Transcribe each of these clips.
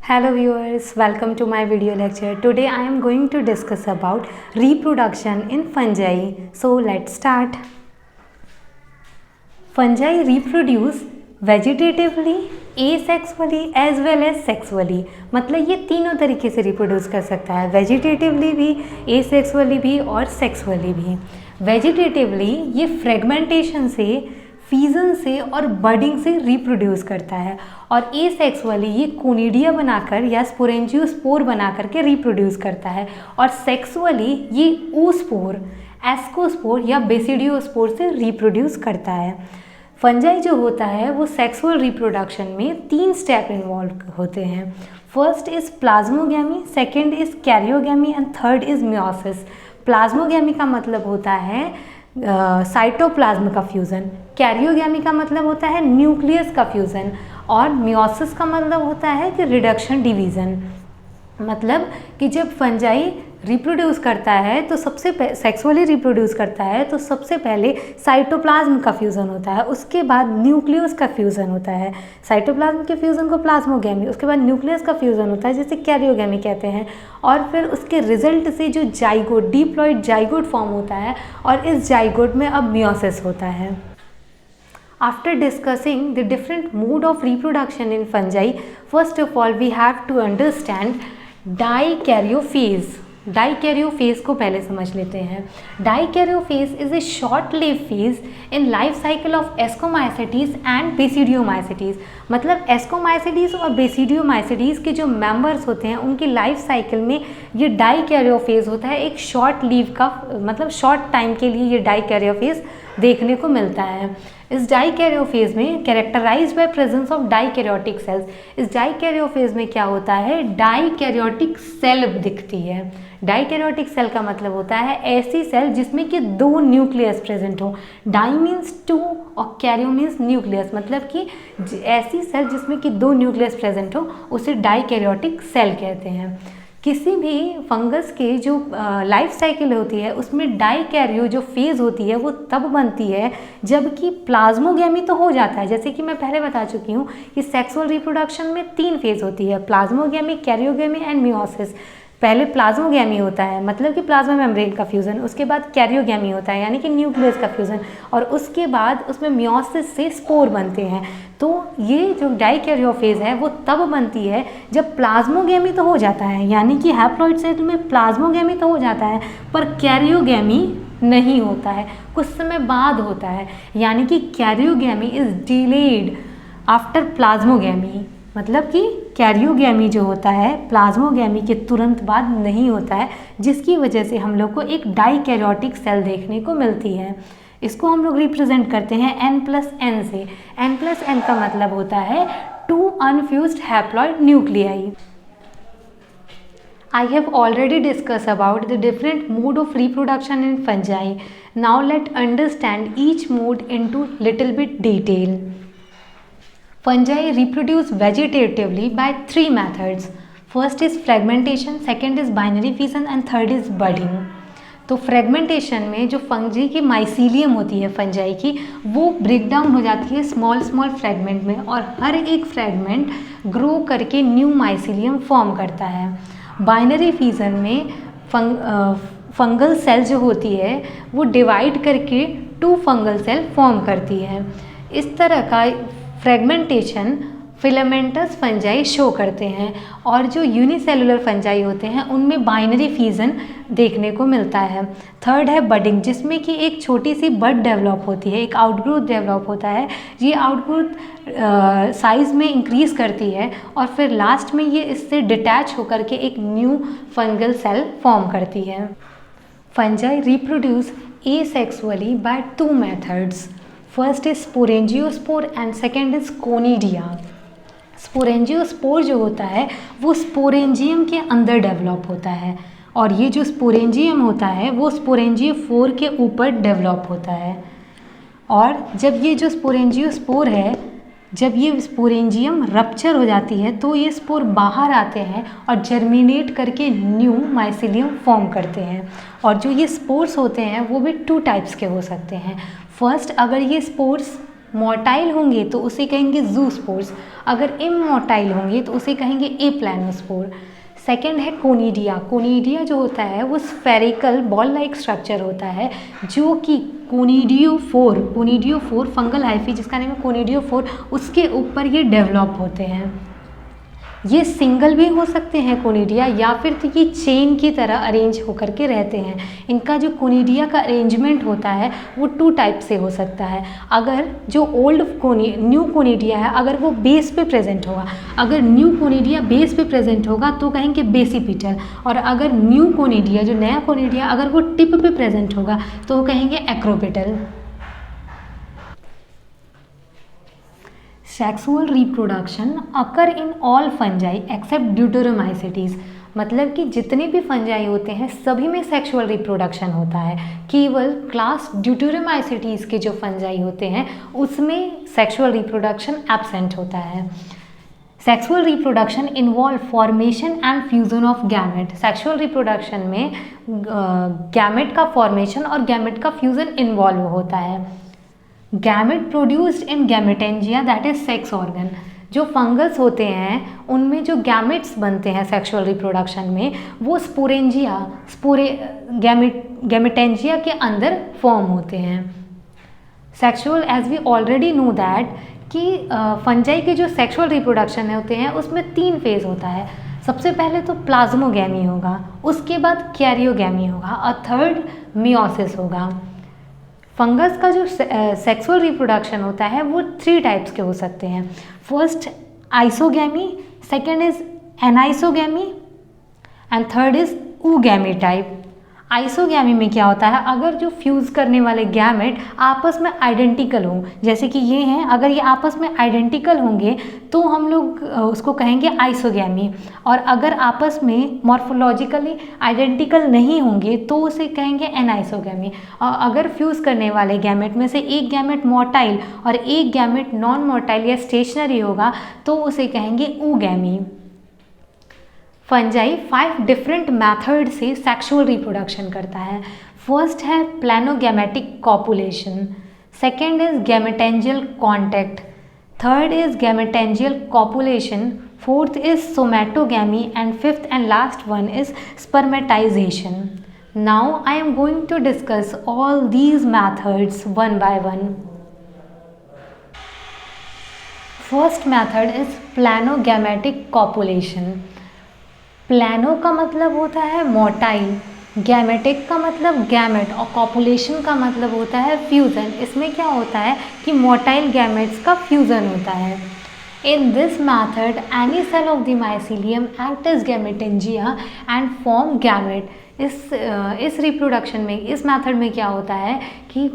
Hello viewers, welcome to my video lecture. Today I am going to discuss about reproduction in fungi. So let's start. Fungi reproduce vegetatively, asexually as well as sexually. मतलब ये तीनों तरीके से reproduce कर सकता है, vegetatively भी, asexually भी और सेक्सुअली भी. वेजिटेटिवली ये फ्रेगमेंटेशन से, फीजन से और बडिंग से रिप्रोड्यूस करता है, और एसेक्सुअली ये कोनिडिया बनाकर या स्पोरेंजियोस्पोर बनाकर के रिप्रोड्यूस करता है, और सेक्सुअली ये oospore, एस्कोस्पोर या बेसिडियोस्पोर से रिप्रोड्यूस करता है. फंजाई जो होता है वो सेक्सुअल रिप्रोडक्शन में 3 स्टेप इन्वॉल्व होते हैं. First is plasmogamy, second is karyogamy and third is meiosis. Plasmogamy का मतलब होता है साइटोप्लाज्म का फ्यूज़न, कैरियोगैमी का मतलब होता है न्यूक्लियस का फ्यूज़न, और मियोसिस का मतलब होता है कि रिडक्शन डिवीज़न. मतलब कि जब फंजाई रिप्रोड्यूस करता है तो सेक्सुअली रिप्रोड्यूस करता है तो सबसे पहले साइटोप्लाज्म का फ्यूज़न होता है, उसके बाद न्यूक्लियस का फ्यूज़न होता है. साइटोप्लाज्म के फ्यूज़न को प्लाज्मोगैमी, उसके बाद न्यूक्लियस का फ्यूज़न होता है जिसे कैरियोगैमी कहते हैं, और फिर उसके रिजल्ट से जो जाइगोट, डिप्लॉइड जाइगोट फॉर्म होता है, और इस जाइगोट में अब मियोसिस होता है. After discussing the different mode of reproduction in fungi, first of all we have to understand dikaryophase. Dikaryophase को पहले समझ लेते हैं. Dikaryophase is a short live phase in life cycle of ascomycetes and basidiomycetes. मतलब ascomycetes और बेसिडियोमाइसेटीज के जो members होते हैं उनकी लाइफ साइकिल में ये डाइकैरियोफेज होता है. एक शॉर्ट लीव का मतलब शॉर्ट टाइम के लिए ये डाइकैरियोफेज देखने को मिलता है. इस डाइकैरियोफेज में characterized by presence of dikaryotic cells. इस डाइकैरियोफेज में क्या होता है, डाइकैरियोटिक सेल दिखती है. डाइकैरियोटिक सेल का मतलब होता है ऐसी सेल जिसमें कि 2 न्यूक्लियस प्रेजेंट हो. डाई मीन्स 2 और कैरियो मीन्स न्यूक्लियस, मतलब कि ऐसी सेल जिसमें कि 2 न्यूक्लियस प्रेजेंट हो उसे डाइकैरियोटिक सेल कहते हैं. किसी भी फंगस के जो लाइफ साइकिल होती है उसमें डाइकैरियो जो फेज़ होती है वो तब बनती है जबकि प्लाज्मोगैमी तो हो जाता है. जैसे कि मैं पहले बता चुकी हूँ कि सेक्सुअल रिप्रोडक्शन में 3 फेज़ होती है, प्लाज्मोगैमी, कैरियोगैमी एंड मियोसिस. पहले प्लाज्मोगैमी होता है मतलब कि प्लाज्मा मेम्ब्रेन का फ्यूज़न, उसके बाद कैरियोगैमी होता है यानी कि न्यूक्लियस का फ्यूज़न, और उसके बाद उसमें मियोसिस से स्पोर बनते हैं. तो ये जो डाइकैरियोफेज है वो तब बनती है जब प्लाज्मोगैमी तो हो जाता है, यानी कि हैप्लॉइड सेल में प्लाज्मोगैमी तो हो जाता है पर कैरियोगैमी नहीं होता है, कुछ समय बाद होता है. यानी कि karyogamy is delayed after plasmogamy. मतलब कि कैरियोगैमी जो होता है प्लाज्मोगैमी के तुरंत बाद नहीं होता है, जिसकी वजह से हम लोग को एक डाइकैरियोटिक सेल देखने को मिलती है. इसको हम लोग रिप्रेजेंट करते हैं N+N से. N+N का मतलब होता है 2 unfused haploid nuclei. I have already discussed about the different mode of reproduction in fungi. Now let's understand each mode into little bit detail. Fungi reproduce vegetatively by 3 methods. First is fragmentation, second is binary fission and third is budding. तो fragmentation में जो fungi की mycelium होती है fungi की, वो break down हो जाती है स्मॉल फ्रेगमेंट में, और हर एक फ्रेगमेंट ग्रो करके न्यू माइसीलियम फॉर्म करता है. बाइनरी फ्यूजन में फंगल सेल जो होती है वो डिवाइड करके 2 फंगल सेल फॉर्म करती है. इस तरह का फ्रेगमेंटेशन फिलामेंटस फंजाई शो करते हैं, और जो यूनिसेलुलर फंजाई होते हैं उनमें बाइनरी फ्यूजन देखने को मिलता है. थर्ड है बडिंग, जिसमें कि एक छोटी सी बड डेवलप होती है, एक आउटग्रोथ डेवलप होता है. ये आउटग्रोथ साइज में इंक्रीज करती है और फिर लास्ट में ये इससे डिटैच होकर के एक न्यू फंगल सेल फॉर्म करती है. Fungi reproduce asexually by 2 methods. First is sporangiospore and second is conidia. Sporangiospore जो होता है वो स्पोरेंजियम के अंदर डेवलप होता है, और ये जो स्पोरेंजियम होता है वो स्पोरेंजियोफोर के ऊपर डेवलप होता है. और जब ये जो स्पोरेंजियोस्पोर है, जब ये स्पोरेंजियम रप्चर हो जाती है तो ये स्पोर बाहर आते हैं और जर्मिनेट करके न्यू माइसीलियम फॉर्म करते हैं. और जो ये स्पोर्स होते हैं वो भी 2 टाइप्स के हो सकते हैं. फर्स्ट, अगर ये स्पोर्स मोटाइल होंगे तो उसे कहेंगे जूस्पोर्स, अगर इमोटाइल होंगे तो उसे कहेंगे एप्लानोस्पोर। सेकेंड है कोनिडिया। कोनिडिया जो होता है वो स्फेरिकल बॉल लाइक स्ट्रक्चर होता है, जो कि कोनिडियोफोर फंगल हाइफी जिसका नाम है कोनिडियोफोर, उसके ऊपर ये डेवलप होते हैं। ये सिंगल भी हो सकते हैं कोनिडिया, या फिर तो ये चेन की तरह अरेंज होकर के रहते हैं। इनका जो कोनिडिया का अरेंजमेंट होता है वो 2 टाइप से हो सकता है। अगर जो न्यू कोनिडिया है अगर वो बेस पे प्रेजेंट होगा, अगर न्यू कोनिडिया बेस पे प्रेजेंट होगा तो कहेंगे बेसिपिटल, और अगर न्यू कोनिडिया जो नया कोनिडिया अगर वो टिप पे प्रेजेंट होगा तो कहेंगे acropetal. Sexual reproduction occur in all fungi except deuteromycetes, मतलब कि जितने भी फंजाई होते हैं सभी में सेक्सुअल रिप्रोडक्शन होता है, केवल क्लास ड्यूटेरोमाइसिटीज के जो फंजाई होते हैं उसमें सेक्सुअल रिप्रोडक्शन एब्सेंट होता है। Sexual reproduction involve formation and fusion of gamete. Sexual reproduction में गैमेट का फॉर्मेशन और गैमेट का फ्यूजन इन्वॉल्व होता है। Gamete produced in gametangia that is sex organ, जो फंगस होते हैं उनमें जो गैमेट्स बनते हैं सेक्सुअल रिप्रोडक्शन में वो गैमेटेंजिया के अंदर फॉर्म होते हैं। Sexual as we already know that कि फंजाई के जो सेक्सुअल रिप्रोडक्शन होते हैं उसमें 3 फेज होता है। सबसे पहले तो प्लाज्मोगैमी होगा, उसके बाद कैरियोगैमी होगा और थर्ड मियोसिस होगा। फंगस का जो सेक्सुअल रिप्रोडक्शन होता है वो 3 टाइप्स के हो सकते हैं। First isogamy, second is anisogamy and third is oogamy type. Isogamy में क्या होता है, अगर जो फ्यूज़ करने वाले गैमेट आपस में आइडेंटिकल हों, जैसे कि ये हैं, अगर ये आपस में आइडेंटिकल होंगे तो हम लोग उसको कहेंगे आइसोगैमी, और अगर आपस में मॉर्फोलॉजिकली आइडेंटिकल नहीं होंगे तो उसे कहेंगे एनाइसोगैमी। और अगर फ्यूज़ करने वाले गैमेट में से एक गैमेट मोटाइल और एक गैमेट नॉन मोटाइल या स्टेशनरी होगा तो उसे कहेंगे ऊगैमी। फंजाई 5 डिफरेंट मैथड से सेक्सुअल रिप्रोडक्शन करता है। फर्स्ट है planogametic copulation, second is gametangial contact, third is gametangial copulation, fourth is somatogamy and fifth and last one is spermatization. Now I am going to discuss all these methods one by one. First method is planogametic copulation. Plano का मतलब होता है motile, gametic का मतलब gamete और copulation का मतलब होता है फ्यूज़न। इसमें क्या होता है कि मोटाइल गैमेट्स का फ्यूज़न होता है। In this method any cell of the mycelium act as gametangia and form gamete. इस रिप्रोडक्शन में, इस मैथड में क्या होता है कि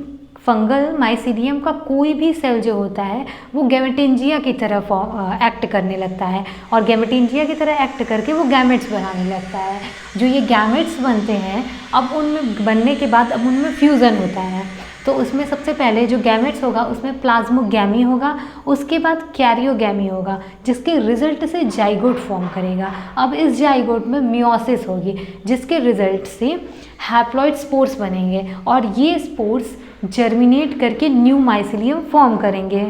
फंगल माइसीलियम का कोई भी सेल जो होता है वो गैमेटेंजिया की तरह एक्ट करने लगता है, और गैमेटेंजिया की तरह एक्ट करके वो गैमेट्स बनाने लगता है। जो ये गैमेट्स बनते हैं अब उनमें बनने के बाद अब उनमें फ्यूज़न होता है, तो उसमें सबसे पहले जो गैमेट्स होगा उसमें प्लाज्मोगैमी होगा, उसके बाद कैरियोगैमी होगा, जिसके रिजल्ट से जाइगोट फॉर्म करेगा। अब इस जाइगोट में मियोसिस होगी, जिसके रिजल्ट से हैप्लॉइड स्पोर्स बनेंगे और ये स्पोर्स जर्मिनेट करके न्यू माइसीलियम फॉर्म करेंगे।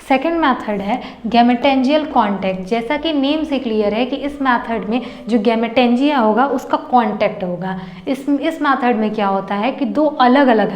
सेकेंड मेथड है गैमेटेंजियल कॉन्टैक्ट। जैसा कि नेम से क्लियर है कि इस मेथड में जो गैमेटेंजिया होगा उसका कॉन्टैक्ट होगा। इस मेथड में क्या होता है कि दो अलग अलग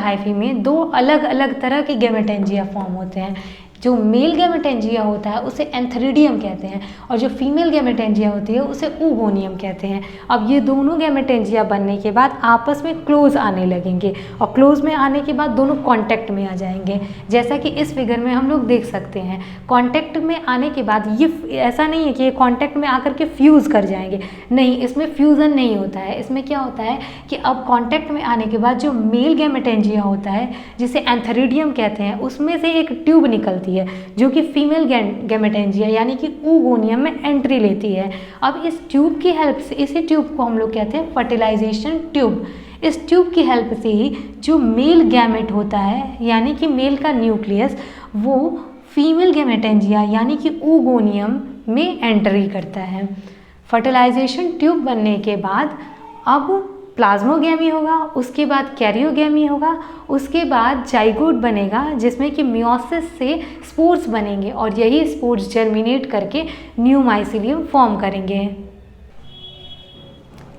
हाइफी में दो अलग अलग तरह के गैमेटेंजिया फॉर्म होते हैं। जो मेल गैमेटेंजिया होता है उसे एंथरीडियम कहते हैं और जो फीमेल गैमेटेंजिया होती है उसे ऊगोनियम कहते हैं। अब ये दोनों गैमेटेंजिया बनने के बाद आपस में क्लोज आने लगेंगे और क्लोज में आने के बाद दोनों कांटेक्ट में आ जाएंगे। जैसा कि इस फिगर में हम लोग देख सकते हैं, कांटेक्ट में आने के बाद ये ऐसा नहीं है कि ये कांटेक्ट में आकर के फ्यूज़ कर जाएंगे, नहीं, इसमें फ्यूज़न नहीं होता है। इसमें क्या होता है कि अब कांटेक्ट में आने के बाद जो मेल गैमेटेंजिया होता है जिसे एंथरीडियम कहते हैं उसमें से एक ट्यूब निकलती है जो कि फीमेल गैमेटेंजिया यानी कि ऊगोनियम में एंट्री लेती है। अब इस ट्यूब की हेल्प से, इसी ट्यूब को हम लोग कहते हैं फर्टिलाइजेशन ट्यूब। इस ट्यूब की हेल्प से ही जो मेल गैमेट होता है यानी कि मेल का न्यूक्लियस वो फीमेल गैमेटेंजिया यानी कि ऊगोनियम में एंट्री करता है। फर्टिलाइजेशन ट्यूब बनने के बाद अब प्लाज्मोगैमी होगा, उसके बाद कैरियोगैमी होगा, उसके बाद जाइगोट बनेगा जिसमें कि मियोसिस से स्पोर्स बनेंगे और यही स्पोर्स जर्मिनेट करके न्यू माइसिलियम फॉर्म करेंगे।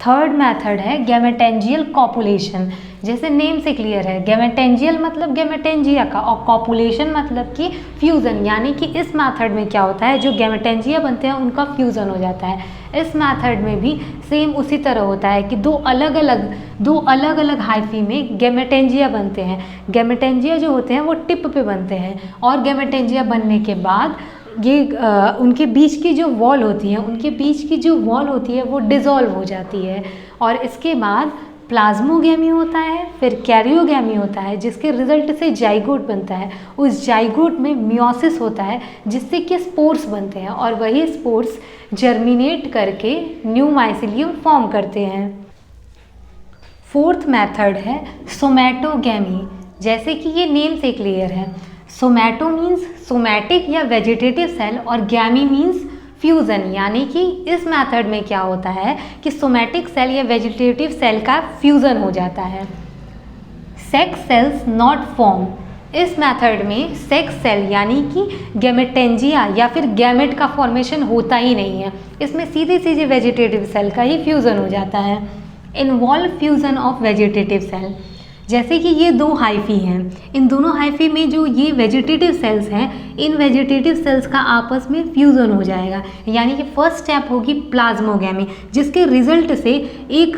थर्ड मेथड है गैमेटेंजियल कॉपुलेशन। जैसे नेम से क्लियर है, गैमेटेंजियल मतलब गैमेटेंजिया का और कॉपुलेशन मतलब कि फ्यूज़न, यानी कि इस मेथड में क्या होता है, जो गैमेटेंजिया बनते हैं उनका फ्यूज़न हो जाता है। इस मेथड में भी सेम उसी तरह होता है कि दो अलग अलग हाइफी में गैमेटेंजिया बनते हैं। गैमेटेंजिया जो होते हैं वो टिप पे बनते हैं और गैमेटेंजिया बनने के बाद ये उनके बीच की जो वॉल होती है वो डिज़ोल्व हो जाती है और इसके बाद प्लाज्मोगैमी होता है, फिर कैरियोगैमी होता है जिसके रिजल्ट से जाइगोट बनता है। उस जाइगोट में मियोसिस होता है जिससे कि स्पोर्स बनते हैं और वही स्पोर्स जर्मिनेट करके न्यू माइसिलियम फॉर्म करते हैं। फोर्थ मेथड है सोमैटोगैमी। जैसे कि ये नेम से क्लियर है, सोमैटो मीन्स सोमैटिक या वेजिटेटिव सेल और गैमी मीन्स फ्यूज़न, यानी कि इस मेथड में क्या होता है कि सोमैटिक सेल या वेजिटेटिव सेल का फ्यूज़न हो जाता है। Sex cells not form. इस मेथड में सेक्स सेल यानी कि गैमेटेंजिया या फिर गैमेट का फॉर्मेशन होता ही नहीं है, इसमें सीधे वेजिटेटिव सेल का ही फ्यूज़न हो जाता है। Involve fusion of vegetative cell. जैसे कि ये दो हाइफी हैं, इन दोनों हाइफी में जो ये वेजिटेटिव सेल्स हैं, इन वेजिटेटिव सेल्स का आपस में फ्यूज़न हो जाएगा, यानी कि फर्स्ट स्टेप होगी प्लाज्मोगैमी जिसके रिजल्ट से एक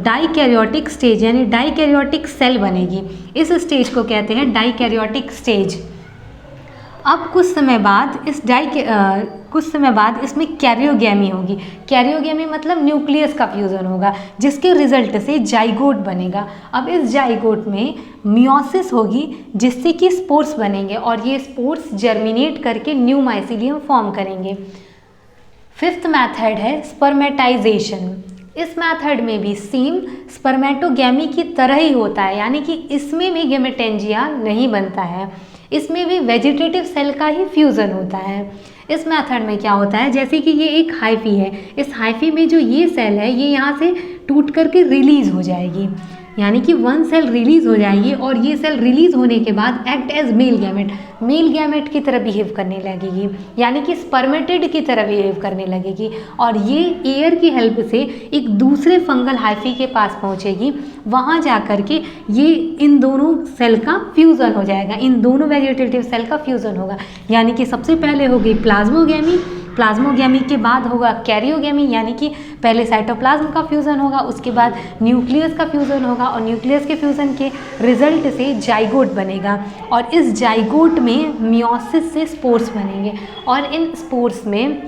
डाइकैरियोटिक स्टेज यानी डाइकैरियोटिक सेल बनेगी। इस स्टेज को कहते हैं डाइकैरियोटिक स्टेज। अब कुछ समय बाद इसमें कैरियोगैमी होगी। कैरियोगैमी मतलब न्यूक्लियस का फ्यूज़न होगा जिसके रिजल्ट से जाइगोट बनेगा। अब इस जाइगोट में मियोसिस होगी जिससे कि स्पोर्स बनेंगे और ये स्पोर्स जर्मिनेट करके न्यू माइसिलियम फॉर्म करेंगे। फिफ्थ मेथड है स्पर्मेटाइजेशन। इस मेथड में भी सेम स्पर्मेटोगैमी की तरह ही होता है, यानी कि इसमें भी गैमेटेंजिया नहीं बनता है, इसमें भी वेजिटेटिव सेल का ही फ्यूज़न होता है। इस मेथड में क्या होता है, जैसे कि ये एक हाइफी है, इस हाइफी में जो ये सेल है ये यहाँ से टूट करके रिलीज़ हो जाएगी, यानी कि वन सेल रिलीज़ हो जाएगी और ये सेल रिलीज़ होने के बाद एक्ट एज मेल गैमेट की तरह बिहेव करने लगेगी, यानी कि स्पर्मेटिड की तरह बिहेव करने लगेगी और ये एयर की हेल्प से एक दूसरे फंगल हाइफी के पास पहुँचेगी। वहाँ जा कर के ये इन दोनों सेल का फ्यूज़न हो जाएगा, इन दोनों वेजिटेटिव सेल का फ्यूज़न होगा, यानी कि सबसे पहले होगी प्लाज्मोगैमी के बाद होगा कैरियोगैमी, यानी कि पहले साइटोप्लाज्म का फ्यूज़न होगा, उसके बाद न्यूक्लियस का फ्यूज़न होगा और न्यूक्लियस के फ्यूज़न के रिजल्ट से जाइगोट बनेगा और इस जाइगोट में मियोसिस से स्पोर्स बनेंगे और इन स्पोर्स में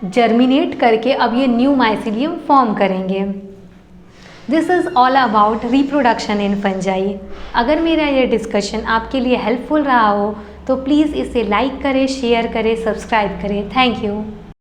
जर्मिनेट करके अब ये न्यू माइसिलियम फॉर्म करेंगे। This is all about reproduction in fungi. अगर मेरा ये डिस्कशन आपके लिए हेल्पफुल रहा हो तो प्लीज़ इसे लाइक करें, शेयर करें, सब्सक्राइब करें। Thank you.